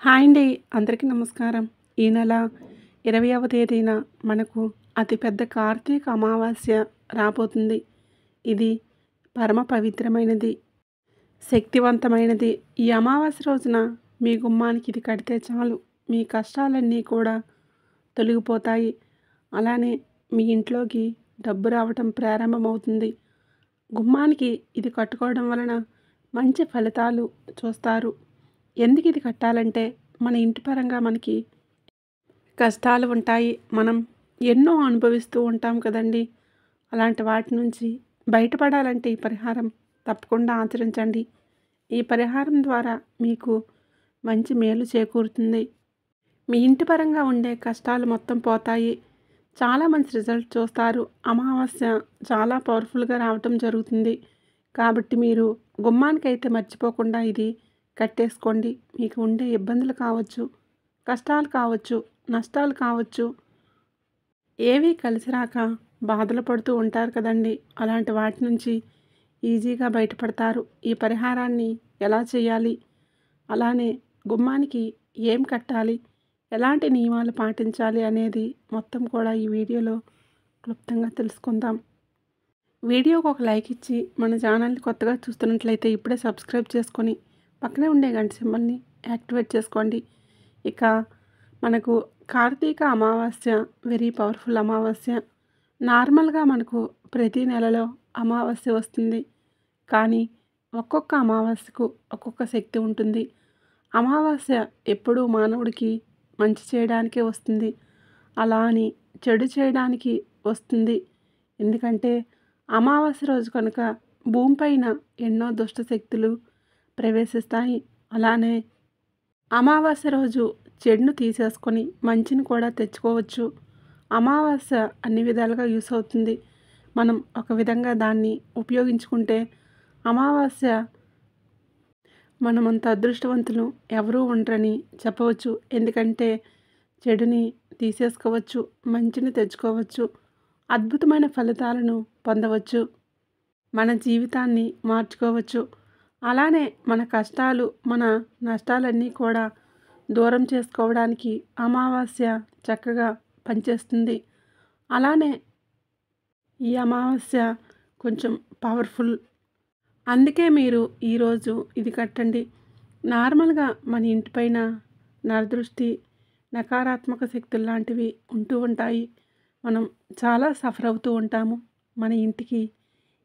Hi అండి. అందరికీ నమస్కారం. ఈ నెల 20వ తేదీన మనకు అతిపెద్ద కార్తీక అమావాస్య రాబోతుంది. ఇది పరమ పవిత్రమైనది, శక్తివంతమైనది. ఈ అమావాస్య రోజున మీ గుమ్మానికి ఇది కడితే చాలు, మీ కష్టాలన్నీ కూడా తొలగిపోతాయి. అలానే మీ ఇంట్లోకి డబ్బు రావటం ప్రారంభమవుతుంది. గుమ్మానికి ఇది కట్టుకోవడం వలన మంచి ఫలితాలు చూస్తారు. ఎందుకు ఇది కట్టాలంటే మన ఇంటి పరంగా మనకి కష్టాలు ఉంటాయి. మనం ఎన్నో అనుభవిస్తూ ఉంటాం కదండీ! అలాంటి వాటి నుంచి బయటపడాలంటే ఈ పరిహారం తప్పకుండా ఆచరించండి. ఈ పరిహారం ద్వారా మీకు మంచి మేలు చేకూరుతుంది. మీ ఇంటి పరంగా ఉండే కష్టాలు మొత్తం పోతాయి. చాలా మంచి రిజల్ట్ చూస్తారు. అమావాస్య చాలా పవర్ఫుల్‌గా రావటం జరుగుతుంది. కాబట్టి మీరు గుమ్మానికైతే మర్చిపోకుండా ఇది కట్టేసుకోండి. మీకు ఉండే ఇబ్బందులు కావచ్చు, కష్టాలు కావచ్చు, నష్టాలు కావచ్చు, ఏవీ కలిసి రాక బాధలు పడుతూ ఉంటారు కదండీ! అలాంటి వాటి నుంచి ఈజీగా బయటపడతారు. ఈ పరిహారాన్ని ఎలా చేయాలి? అలానే గుమ్మానికి ఏం కట్టాలి? ఎలాంటి నియమాలు పాటించాలి అనేది మొత్తం కూడా ఈ వీడియోలో క్లుప్తంగా తెలుసుకుందాం. వీడియోకి ఒక లైక్ ఇచ్చి మన ఛానల్ని కొత్తగా చూస్తున్నట్లయితే ఇప్పుడే సబ్స్క్రైబ్ చేసుకొని పక్కనే ఉండే గంట సింబల్ని యాక్టివేట్ చేసుకోండి. ఇక మనకు కార్తీక అమావాస్య వెరీ పవర్ఫుల్ అమావాస్య. నార్మల్గా మనకు ప్రతి నెలలో అమావాస్య వస్తుంది. కానీ ఒక్కొక్క అమావాస్యకు ఒక్కొక్క శక్తి ఉంటుంది. అమావాస్య ఎప్పుడూ మానవుడికి మంచి చేయడానికే వస్తుంది. అలా అని చెడు చేయడానికి వస్తుంది. ఎందుకంటే అమావాస్య రోజు కనుక భూమిపైన ఎన్నో దుష్ట శక్తులు ప్రవేశిస్తాయి. అలానే అమావాస్య రోజు చెడును తీసేసుకొని మంచిని కూడా తెచ్చుకోవచ్చు. అమావాస్య అన్ని విధాలుగా యూస్ అవుతుంది. మనం ఒక విధంగా దాన్ని ఉపయోగించుకుంటే అమావాస్య మనమంత అదృష్టవంతులు ఎవరూ ఉండరని చెప్పవచ్చు. ఎందుకంటే చెడుని తీసేసుకోవచ్చు, మంచిని తెచ్చుకోవచ్చు, అద్భుతమైన ఫలితాలను పొందవచ్చు, మన జీవితాన్ని మార్చుకోవచ్చు. అలానే మన కష్టాలు, మన నష్టాలన్నీ కూడా దూరం చేసుకోవడానికి అమావాస్య చక్కగా పనిచేస్తుంది. అలానే ఈ అమావాస్య కొంచెం పవర్ఫుల్. అందుకే మీరు ఈరోజు ఇది కట్టండి. నార్మల్గా మన ఇంటిపైన నరదృష్టి, నకారాత్మక శక్తులు లాంటివి ఉంటూ ఉంటాయి. మనం చాలా సఫర్ అవుతూ ఉంటాము. మన ఇంటికి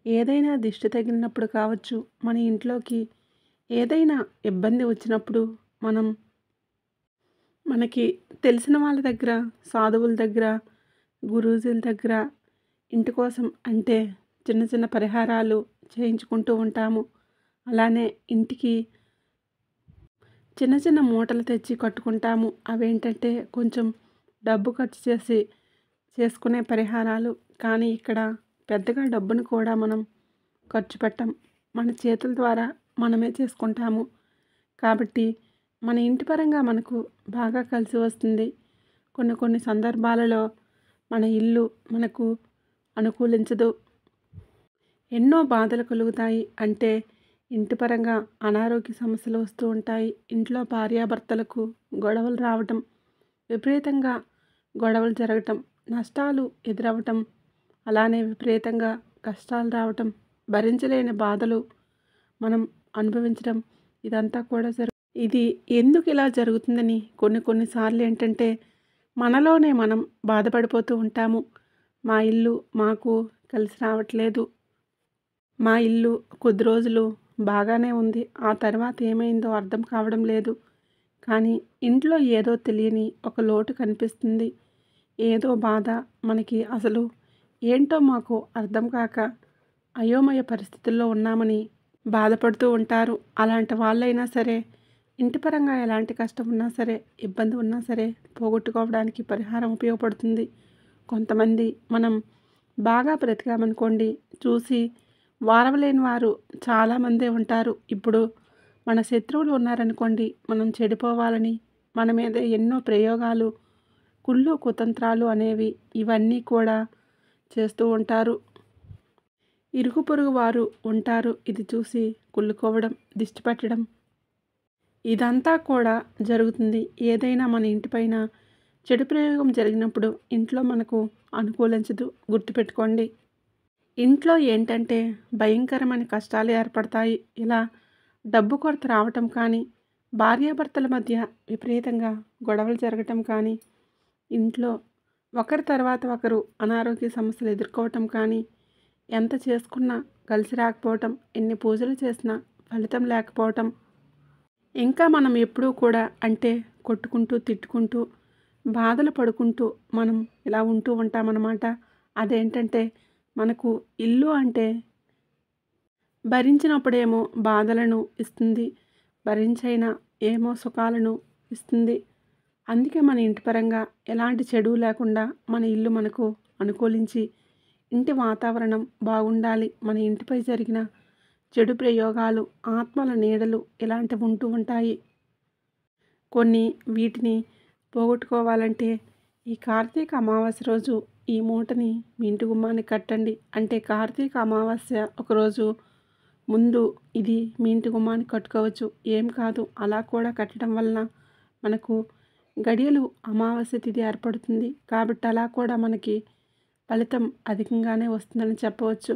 ఏదైనా దిష్టి తగిలినప్పుడు కావచ్చు, మన ఇంట్లోకి ఏదైనా ఇబ్బంది వచ్చినప్పుడు మనకి తెలిసిన వాళ్ళ దగ్గర, సాధువుల దగ్గర, గురూజీల దగ్గర ఇంటి కోసం అంటే చిన్న చిన్న పరిహారాలు చేయించుకుంటూ ఉంటాము. అలానే ఇంటికి చిన్న చిన్న మూటలు తెచ్చి కట్టుకుంటాము. అవేంటంటే కొంచెం డబ్బు ఖర్చు చేసి చేసుకునే పరిహారాలు. కానీ ఇక్కడ పెద్దగా డబ్బును కూడా మనం ఖర్చు పెట్టం. మన చేతుల ద్వారా మనమే చేసుకుంటాము. కాబట్టి మన ఇంటి పరంగా మనకు బాగా కలిసి వస్తుంది. కొన్ని కొన్ని సందర్భాలలో మన ఇల్లు మనకు అనుకూలించదు. ఎన్నో బాధలు కలుగుతాయి. అంటే ఇంటి పరంగా అనారోగ్య సమస్యలు వస్తూ ఉంటాయి. ఇంట్లో భార్యాభర్తలకు గొడవలు రావటం, విపరీతంగా గొడవలు జరగటం, నష్టాలు ఎదురవ్వటం, అలానే విపరీతంగా కష్టాలు రావటం, భరించలేని బాధలు మనం అనుభవించడం, ఇదంతా కూడా ఇది ఎందుకు ఇలా జరుగుతుందని కొన్నిసార్లు ఏంటంటే మనలోనే మనం బాధపడిపోతూ ఉంటాము. మా ఇల్లు మాకు కలిసి రావట్లేదు, మా ఇల్లు కొద్ది రోజులు బాగానే ఉంది, ఆ తర్వాత ఏమైందో అర్థం కావడం లేదు. కానీ ఇంట్లో ఏదో తెలియని ఒక లోటు కనిపిస్తుంది. ఏదో బాధ మనకి అసలు ఏంటో మాకు అర్థం కాక అయోమయ పరిస్థితుల్లో ఉన్నామని బాధపడుతూ ఉంటారు. అలాంటి వాళ్ళైనా సరే ఇంటి పరంగా ఎలాంటి కష్టం ఉన్నా సరే, ఇబ్బంది ఉన్నా సరే పోగొట్టుకోవడానికి పరిహారం ఉపయోగపడుతుంది. కొంతమంది మనం బాగా బ్రతికామనుకోండి, చూసి వారవలేని వారు చాలామందే ఉంటారు. ఇప్పుడు మన శత్రువులు ఉన్నారనుకోండి, మనం చెడిపోవాలని మన మీద ఎన్నో ప్రయోగాలు, కుళ్ళు కుతంత్రాలు అనేవి ఇవన్నీ కూడా చేస్తూ ఉంటారు. ఇరుగు పొరుగు వారు ఉంటారు. ఇది చూసి కుళ్ళుకోవడం, దిష్టి పెట్టడం, ఇదంతా కూడా జరుగుతుంది. ఏదైనా మన ఇంటిపైన చెడు ప్రయోగం జరిగినప్పుడు ఇంట్లో మనకు అనుకూలించదు. గుర్తుపెట్టుకోండి. ఇంట్లో ఏంటంటే భయంకరమైన కష్టాలు ఏర్పడతాయి. ఇలా డబ్బు కొరత రావటం కానీ, భార్యాభర్తల మధ్య విపరీతంగా గొడవలు జరగటం కానీ, ఇంట్లో ఒకరి తర్వాత ఒకరు అనారోగ్య సమస్యలు ఎదుర్కోవటం కానీ, ఎంత చేసుకున్నా కలిసి రాకపోవటం, ఎన్ని పూజలు చేసినా ఫలితం లేకపోవటం, ఇంకా మనం ఎప్పుడూ కూడా అంటే కొట్టుకుంటూ, తిట్టుకుంటూ, బాధలు పడుకుంటూ మనం ఇలా ఉంటూ ఉంటామన్నమాట. అదేంటంటే మనకు ఇల్లు అంటే భరించినప్పుడేమో బాధలను ఇస్తుంది. భరించైనా ఏమో సుఖాలను ఇస్తుంది. అందుకే మన ఇంటి పరంగా ఎలాంటి చెడు లేకుండా మన ఇల్లు మనకు అనుకూలించి ఇంటి వాతావరణం బాగుండాలి. మన ఇంటిపై జరిగిన చెడు ప్రయోగాలు, ఆత్మల నీడలు ఇలాంటివి ఉంటూ ఉంటాయి. కొన్ని వీటిని పోగొట్టుకోవాలంటే ఈ కార్తీక అమావాస్య రోజు ఈ మూటని మీ ఇంటి గుమ్మానికి కట్టండి. అంటే కార్తీక అమావాస్య ఒకరోజు ముందు ఇది మీ ఇంటి గుమ్మానికి కట్టుకోవచ్చు. ఏం కాదు, అలా కూడా కట్టడం వలన మనకు గడియలు అమావాస్య తిథి ఏర్పడుతుంది. కాబట్టి అలా కూడా మనకి ఫలితం అధికంగానే వస్తుందని చెప్పవచ్చు.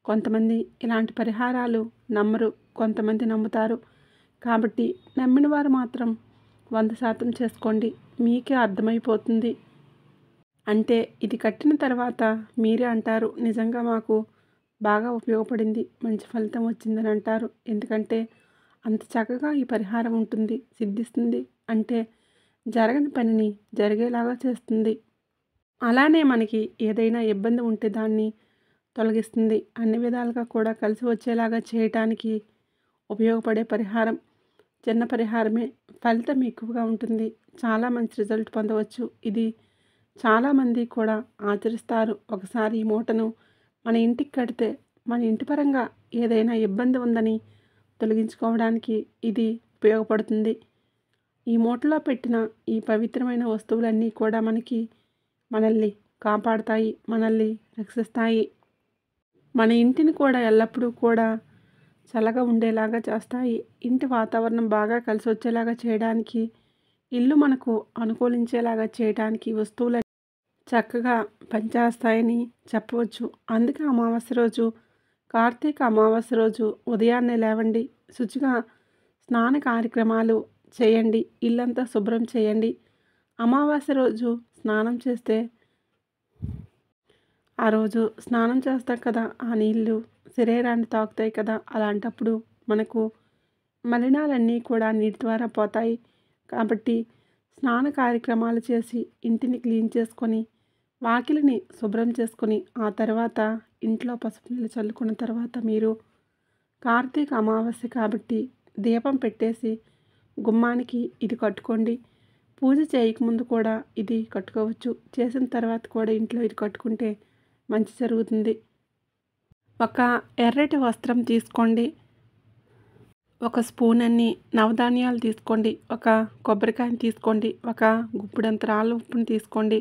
కొంతమంది ఇలాంటి పరిహారాలు నమ్మరు, కొంతమంది నమ్ముతారు. కాబట్టి నమ్మిన వారు మాత్రం 100% చేసుకోండి. మీకే అర్థమైపోతుంది. అంటే ఇది కట్టిన తర్వాత మీరే అంటారు, నిజంగా మాకు బాగా ఉపయోగపడింది, మంచి ఫలితం వచ్చిందని అంటారు. ఎందుకంటే అంత చక్కగా ఈ పరిహారం ఉంటుంది, సిద్ధిస్తుంది. అంటే జరగని పనిని జరిగేలాగా చేస్తుంది. అలానే మనకి ఏదైనా ఇబ్బంది ఉంటే దాన్ని తొలగిస్తుంది. అన్ని విధాలుగా కూడా కలిసి వచ్చేలాగా చేయటానికి ఉపయోగపడే పరిహారం. చిన్న పరిహారమే, ఫలితం ఎక్కువగా ఉంటుంది. చాలా మంచి రిజల్ట్ పొందవచ్చు. ఇది చాలామంది కూడా ఆచరిస్తారు. ఒకసారి ఈ మూటను మన ఇంటికి కడితే మన ఇంటి పరంగా ఏదైనా ఇబ్బంది ఉందని తొలగించుకోవడానికి ఇది ఉపయోగపడుతుంది. ఈ మూటలో పెట్టిన ఈ పవిత్రమైన వస్తువులన్నీ కూడా మనల్ని కాపాడుతాయి, మనల్ని రక్షిస్తాయి. మన ఇంటిని కూడా ఎల్లప్పుడూ కూడా చల్లగా ఉండేలాగా చేస్తాయి. ఇంటి వాతావరణం బాగా కలిసి వచ్చేలాగా చేయడానికి, ఇల్లు మనకు అనుకూలించేలాగా చేయడానికి వస్తువులు చక్కగా పనిచేస్తాయని చెప్పవచ్చు. అందుకే అమావాస్య రోజు, కార్తీక అమావాస్య రోజు ఉదయాన్నే లేవండి, శుచిగా స్నాన కార్యక్రమాలు చేయండి, ఇల్లంతా శుభ్రం చేయండి. అమావాస్య రోజు స్నానం చేస్తే ఆ రోజు స్నానం చేస్తాం కదా, ఆ నీళ్ళు శరీరాన్ని తాకుతాయి కదా, అలాంటప్పుడు మనకు మలినాలన్నీ కూడా నీటి ద్వారా పోతాయి. కాబట్టి స్నాన కార్యక్రమాలు చేసి ఇంటిని క్లీన్ చేసుకొని, వాకిలిని శుభ్రం చేసుకొని, ఆ తర్వాత ఇంట్లో పసుపు నీళ్ళు చల్లుకున్న తర్వాత మీరు కార్తీక అమావాస్య కాబట్టి దీపం పెట్టేసి గుమ్మానికి ఇది కట్టుకోండి. పూజ చేయకముందు కూడా ఇది కట్టుకోవచ్చు. చేసిన తర్వాత కూడా ఇంట్లో ఇది కట్టుకుంటే మంచి జరుగుతుంది. ఒక ఎర్రటి వస్త్రం తీసుకోండి. ఒక స్పూన్ అన్ని నవధాన్యాలు తీసుకోండి. ఒక కొబ్బరికాయని తీసుకోండి. ఒక గుప్పెడంత రాళ్ళ ఉప్పుని తీసుకోండి.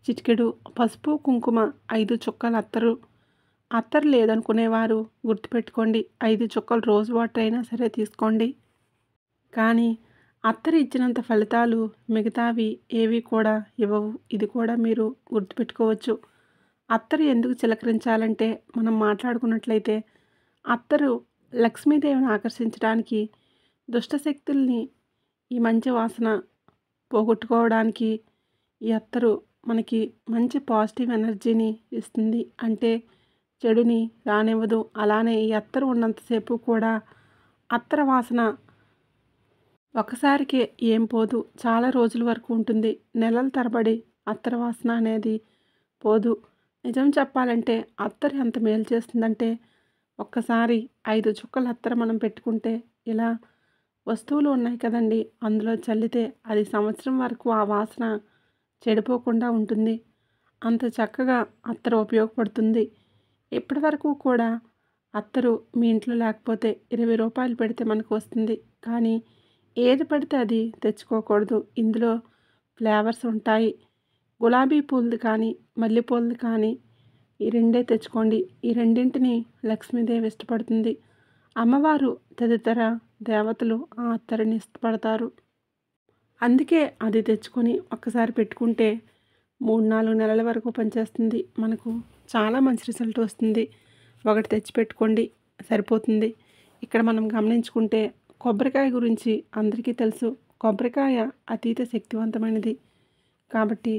చిటికెడు పసుపు, కుంకుమ, 5 చుక్కల అత్తరు. అత్తరు లేదనుకునేవారు గుర్తుపెట్టుకోండి, 5 చుక్కలు రోజ్ వాటర్ అయినా సరే తీసుకోండి. కానీ అత్తరు ఇచ్చినంత ఫలితాలు మిగతావి ఏవి కూడా ఇవ్వవు. ఇది కూడా మీరు గుర్తుపెట్టుకోవచ్చు. అత్తరు ఎందుకు చిలకరించాలంటే, మనం మాట్లాడుకున్నట్లయితే అత్తరు లక్ష్మీదేవిని ఆకర్షించడానికి, దుష్టశక్తుల్ని ఈ మంచి వాసన పోగొట్టుకోవడానికి ఈ అత్తరు మనకి మంచి పాజిటివ్ ఎనర్జీని ఇస్తుంది. అంటే చెడుని రానివ్వదు. అలానే ఈ అత్తరు ఉన్నంతసేపు కూడా అత్తర వాసన ఒకసారికే ఏం పోదు, చాలా రోజుల వరకు ఉంటుంది. నెలల తరబడి అత్తర వాసన అనేది పోదు. నిజం చెప్పాలంటే అత్తరు ఎంత మేలు చేస్తుందంటే, ఒక్కసారి 5 చుక్కల అత్తర మనం పెట్టుకుంటే, ఇలా వస్తువులు ఉన్నాయి కదండి, అందులో చల్లితే అది సంవత్సరం వరకు ఆ వాసన చెడిపోకుండా ఉంటుంది. అంత చక్కగా అత్తరు ఉపయోగపడుతుంది. ఇప్పటి వరకు కూడా అత్తరు మీ ఇంట్లో లేకపోతే 20 రూపాయలు పెడితే మనకు వస్తుంది. కానీ ఏది పడితే అది తెచ్చుకోకూడదు. ఇందులో ఫ్లేవర్స్ ఉంటాయి. గులాబీ పూలది కానీ, మల్లెపూలది కానీ, ఈ రెండే తెచ్చుకోండి. ఈ రెండింటిని లక్ష్మీదేవి ఇష్టపడుతుంది. అమ్మవారు తదితర దేవతలు ఆ అత్తరిని ఇష్టపడతారు. అందుకే అది తెచ్చుకొని ఒక్కసారి పెట్టుకుంటే 3-4 నెలల వరకు పనిచేస్తుంది. మనకు చాలా మంచి రిజల్ట్ వస్తుంది. ఒకటి తెచ్చి పెట్టుకోండి, సరిపోతుంది. ఇక్కడ మనం గమనించుకుంటే కొబ్బరికాయ గురించి అందరికీ తెలుసు. కొబ్బరికాయ అతీత శక్తివంతమైనది. కాబట్టి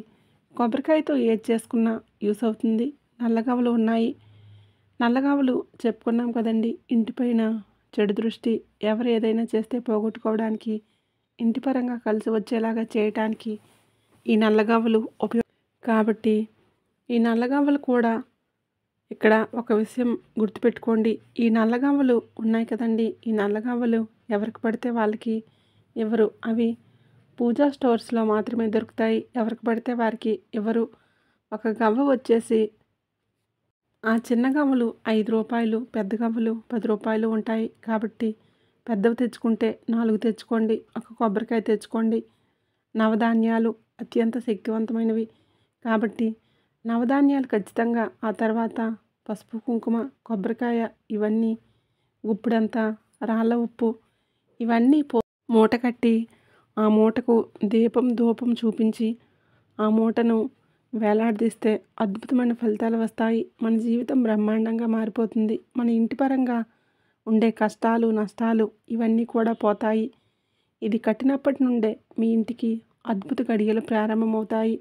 కొబ్బరికాయతో ఏది చేసుకున్నా యూస్ అవుతుంది. నల్లగవ్వలు ఉన్నాయి. నల్లగవ్వలు చెప్పుకున్నాం కదండి. ఇంటిపైన చెడు దృష్టి ఎవరు ఏదైనా చేస్తే పోగొట్టుకోవడానికి, ఇంటి పరంగా కలిసి వచ్చేలాగా చేయటానికి ఈ నల్లగవ్వలు కాబట్టి ఈ నల్లగవ్వలు కూడా ఇక్కడ ఒక విషయం గుర్తుపెట్టుకోండి. ఈ నల్లగవ్వలు ఉన్నాయి కదండి. ఈ నల్లగవ్వలు ఎవరికి పడితే వాళ్ళకి ఇవ్వరు. అవి పూజా స్టోర్స్లో మాత్రమే దొరుకుతాయి. ఎవరికి పడితే వారికి ఇవ్వరు. ఒక గవ్వ వచ్చేసి ఆ చిన్న గవ్వలు రూ. 5, పెద్ద గవ్వలు రూ. 10 ఉంటాయి. కాబట్టి పెద్దవి తెచ్చుకుంటే 4 తెచ్చుకోండి. ఒక కొబ్బరికాయ తెచ్చుకోండి. నవధాన్యాలు అత్యంత శక్తివంతమైనవి. కాబట్టి నవధాన్యాలు ఖచ్చితంగా, ఆ తర్వాత పసుపు, కుంకుమ, కొబ్బరికాయ, ఇవన్నీ గుప్పిడంత రాళ్ళ ఉప్పు, ఇవన్నీ మూట కట్టి ఆ మూటకు దీపం ధూపం చూపించి ఆ మూటను వేలాడదీస్తే అద్భుతమైన ఫలితాలు వస్తాయి. మన జీవితం బ్రహ్మాండంగా మారిపోతుంది. మన ఇంటి పరంగా ఉండే కష్టాలు నష్టాలు ఇవన్నీ కూడా పోతాయి. ఇది కట్టినప్పటి నుండే మీ ఇంటికి అద్భుత గడియలు ప్రారంభమవుతాయి.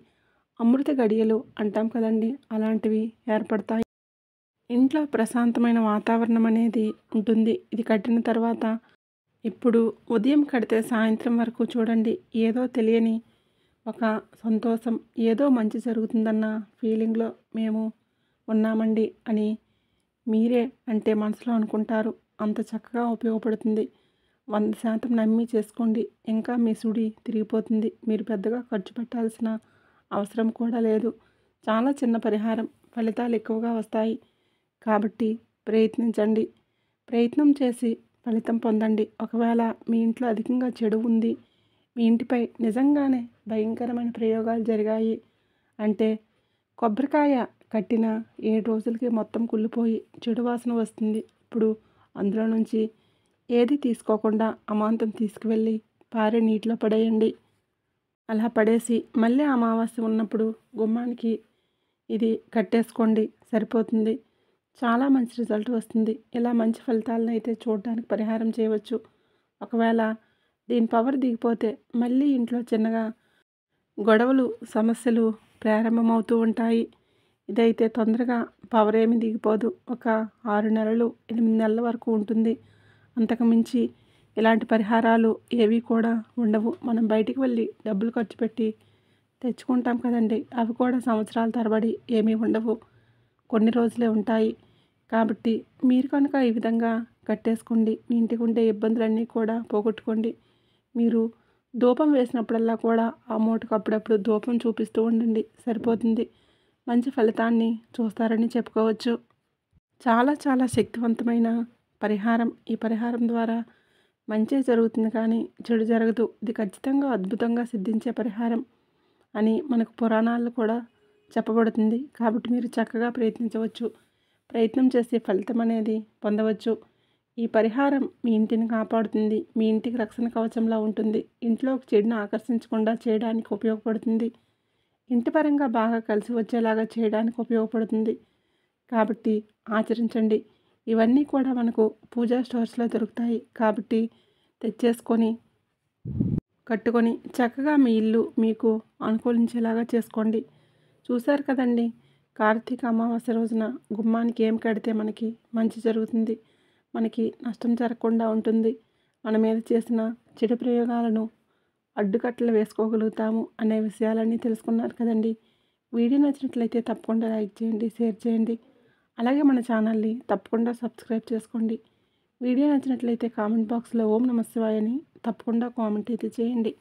అమృత గడియలు అంటాం కదండి, అలాంటివి ఏర్పడతాయి. ఇంట్లో ప్రశాంతమైన వాతావరణం అనేది ఉంటుంది. ఇది కట్టిన తర్వాత ఇప్పుడు ఉదయం కడితే సాయంత్రం వరకు చూడండి, ఏదో తెలియని ఒక సంతోషం, ఏదో మంచి జరుగుతుందన్న ఫీలింగ్లో మేము ఉన్నామండి అని మీరే అంటే మనసులో అనుకుంటారు. అంత చక్కగా ఉపయోగపడుతుంది. 100% నమ్మి చేసుకోండి. ఇంకా మీ సుడి తిరిగిపోతుంది. మీరు పెద్దగా ఖర్చు పెట్టాల్సిన అవసరం కూడా లేదు. చాలా చిన్న పరిహారం, ఫలితాలు ఎక్కువగా వస్తాయి. కాబట్టి ప్రయత్నించండి. ప్రయత్నం చేసి ఫలితం పొందండి. ఒకవేళ మీ ఇంట్లో అధికంగా చెడు ఉంది, మీ ఇంటిపై నిజంగానే భయంకరమైన ప్రయోగాలు జరిగాయి అంటే కొబ్బరికాయ కట్టిన 7 రోజులకి మొత్తం కుళ్ళిపోయి చెడు వాసన వస్తుంది. ఇప్పుడు అందులో నుంచి ఏది తీసుకోకుండా అమాంతం తీసుకువెళ్ళి పారే నీటిలో పడేయండి. అలా పడేసి మళ్ళీ అమావాస్య ఉన్నప్పుడు గుమ్మానికి ఇది కట్టేసుకోండి, సరిపోతుంది. చాలా మంచి రిజల్ట్ వస్తుంది. ఇలా మంచి ఫలితాలను అయితే చూడడానికి పరిహారం చేయవచ్చు. ఒకవేళ దీని పవర్ దిగిపోతే మళ్ళీ ఇంట్లో చిన్నగా గొడవలు సమస్యలు ప్రారంభమవుతూ ఉంటాయి. ఇదైతే తొందరగా పవర్ ఏమి దిగిపోదు. ఒక 6 నెలలు 8 నెలల వరకు ఉంటుంది. అంతకు మించి ఇలాంటి పరిహారాలు ఏవి కూడా ఉండవు. మనం బయటికి వెళ్ళి డబ్బులు ఖర్చు పెట్టి తెచ్చుకుంటాం కదండి, అవి కూడా సంవత్సరాల తరబడి ఏమీ ఉండవు. కొన్ని రోజులే ఉంటాయి. కాబట్టి మీరు కనుక ఈ విధంగా కట్టేసుకోండి. మీ ఇంటికి ఉండే ఇబ్బందులన్నీ కూడా పోగొట్టుకోండి. మీరు ధూపం వేసినప్పుడల్లా కూడా ఆ మూటకు అప్పుడప్పుడు ధూపం చూపిస్తూ ఉండండి, సరిపోతుంది. మంచి ఫలితాన్ని చూస్తారని చెప్పుకోవచ్చు. చాలా చాలా శక్తివంతమైన పరిహారం. ఈ పరిహారం ద్వారా మంచి జరుగుతుంది కానీ చెడు జరగదు. ఇది ఖచ్చితంగా అద్భుతంగా సిద్ధించే పరిహారం అని మనకు పురాణాల్లో కూడా చెప్పబడుతుంది. కాబట్టి మీరు చక్కగా ప్రయత్నించవచ్చు. ప్రయత్నం చేసే ఫలితం అనేది పొందవచ్చు. ఈ పరిహారం మీ ఇంటిని కాపాడుతుంది. మీ ఇంటికి రక్షణ కవచంలా ఉంటుంది. ఇంట్లో చెడును ఆకర్షించకుండా చేయడానికి ఉపయోగపడుతుంది. ఇంటి పరంగా బాగా కలిసి వచ్చేలాగా చేయడానికి ఉపయోగపడుతుంది. కాబట్టి ఆచరించండి. ఇవన్నీ కూడా మనకు పూజా స్టోర్స్లో దొరుకుతాయి. కాబట్టి తెచ్చేసుకొని కట్టుకొని చక్కగా మీ ఇల్లు మీకు అనుకూలించేలాగా చేసుకోండి. చూశారు కదండి, కార్తీక అమావాస్య రోజున గుమ్మానికి ఏం కడితే మనకి మంచి జరుగుతుంది, మనకి నష్టం జరగకుండా ఉంటుంది, మన మీద చేసిన చెడు ప్రయోగాలను అడ్డుకట్టలు వేసుకోగలుగుతాము అనే విషయాలన్నీ తెలుసుకున్నారు కదండి. వీడియో నచ్చినట్లయితే తప్పకుండా లైక్ చేయండి, షేర్ చేయండి. అలాగే మన ఛానల్ని తప్పకుండా సబ్స్క్రైబ్ చేసుకోండి. వీడియో నచ్చినట్లయితే కామెంట్ బాక్స్లో ఓం నమః శివాయ అని తప్పకుండా కామెంట్ అయితే చేయండి.